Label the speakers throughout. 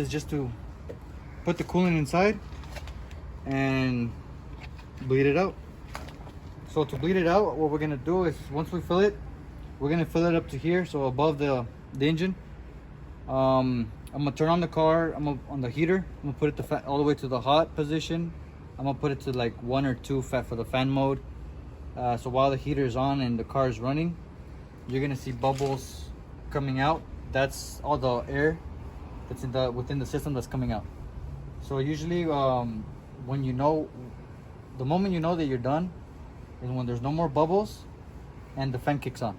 Speaker 1: is just to put the coolant inside and bleed it out. So to bleed it out, what we're gonna do is once we fill it, we're gonna fill it up to here, so above the engine. I'm gonna turn on the car. On the heater. I'm gonna put it all the way to the hot position. I'm gonna put it to like 1 or 2 for the fan mode. So while the heater is on and the car is running, you're gonna see bubbles coming out. That's all the air that's within the system that's coming out. So usually, when you know, the moment you know that you're done is when there's no more bubbles and the fan kicks on,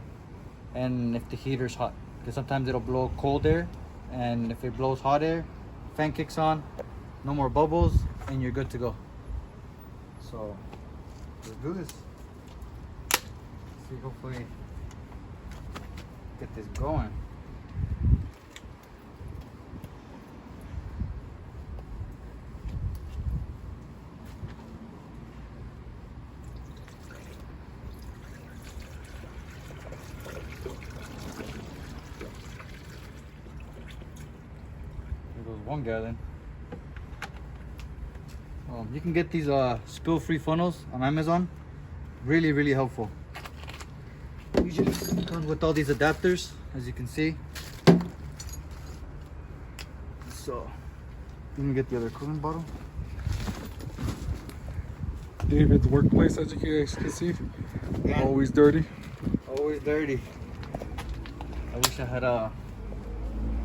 Speaker 1: and if the heater's hot, because sometimes it'll blow cold air, and if it blows hot air, fan kicks on, no more bubbles, and you're good to go. So let's do this. See, hopefully get this going. There goes 1 gallon. You can get these spill-free funnels on Amazon. Really helpful. Usually it comes with all these adapters, as you can see. So let me get the other coolant bottle.
Speaker 2: David's workplace, as you guys can see, always dirty.
Speaker 1: Always dirty. I wish I had I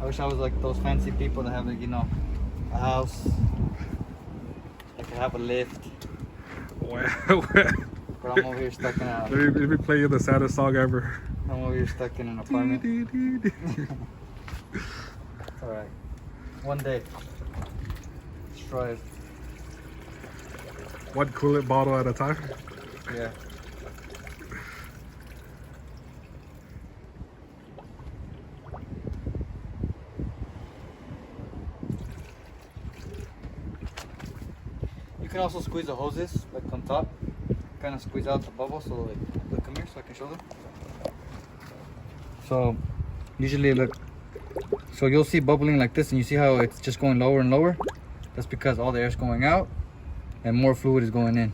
Speaker 1: wish I was like those fancy people that have, like, you know, a house. I could have a lift. But I'm over here stuck in a...
Speaker 2: Let me play you the saddest song ever.
Speaker 1: I'm over here stuck in an apartment. Alright. One day. Let's try it.
Speaker 2: 1 coolant bottle at a time.
Speaker 1: Yeah. You can also squeeze the hoses like on top, kind of squeeze out the bubble. So like, look, come here so I can show them. So usually, look, so you'll see bubbling like this, and you see how it's just going lower and lower. That's because all the air is going out and more fluid is going in.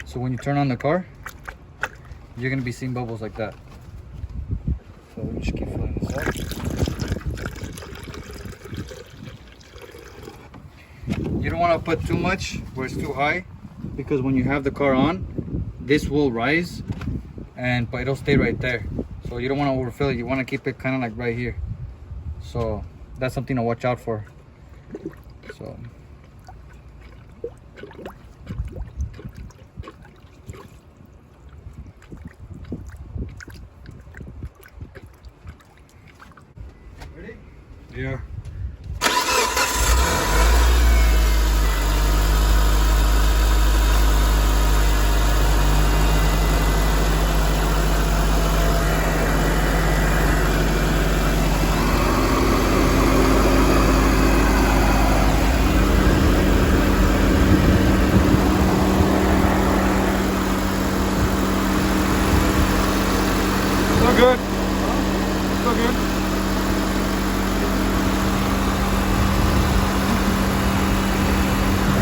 Speaker 1: So when you turn on the car, you're gonna be seeing bubbles like that. So we just keep filling this up. You don't want to put too much where it's too high, because when you have the car on, this will rise, but it'll stay right there. So you don't want to overfill it. You want to keep it kind of like right here. So that's something to watch out for. So ready?
Speaker 2: Yeah. Good. So good.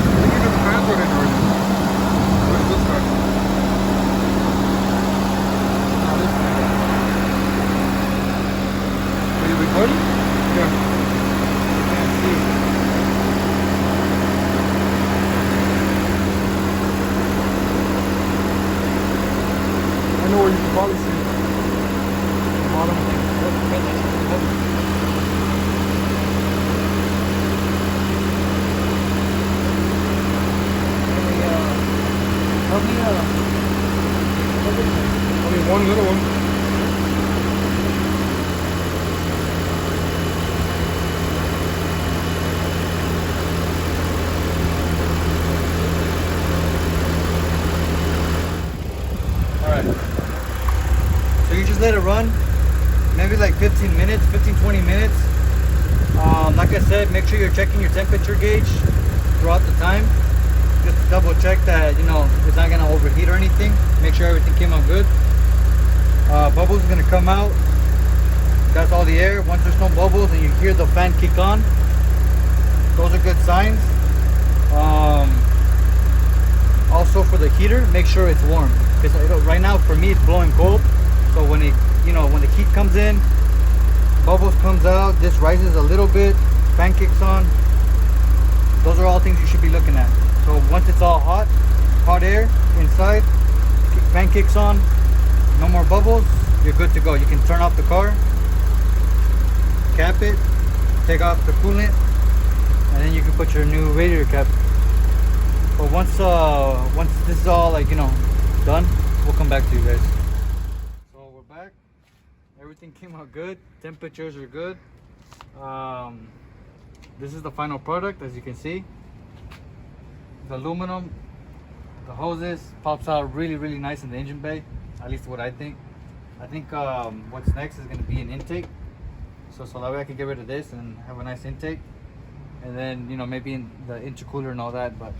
Speaker 2: I think the fans running already. What is this guy?
Speaker 1: Are you recording?
Speaker 2: Yeah.
Speaker 1: I can't see.
Speaker 2: I know where you can probably see it. Bottom.
Speaker 1: Help me
Speaker 2: Only 1 little one.
Speaker 1: Alright. So you just let it run. Maybe like 20 minutes. Like I said, make sure you're checking your temperature gauge throughout the time, just to double check that, you know, it's not gonna overheat or anything. Make sure everything came out good. Bubbles are gonna come out that's all the air. Once there's no bubbles and you hear the fan kick on, those are good signs. Also for the heater, make sure it's warm, because right now for me it's blowing cold. So when it, when the heat comes in, bubbles comes out, this rises a little bit, fan kicks on. Those are all things you should be looking at. So once it's all hot air inside, fan kicks on, no more bubbles, you're good to go. You can turn off the car, cap it, take off the coolant, and then you can put your new radiator cap. But once this is all done, we'll come back to you guys. So we're back. Everything came out good. Temperatures are good. This is the final product, as you can see. The aluminum, the hoses, pops out really nice in the engine bay. At least what I think. I think what's next is going to be an intake. So that way I can get rid of this and have a nice intake. And then maybe in the intercooler and all that. But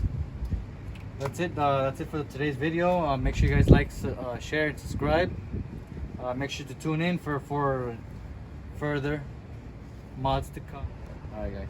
Speaker 1: that's it for today's video. Make sure you guys like, share, and subscribe. Make sure to tune in for further mods to come. Alright guys.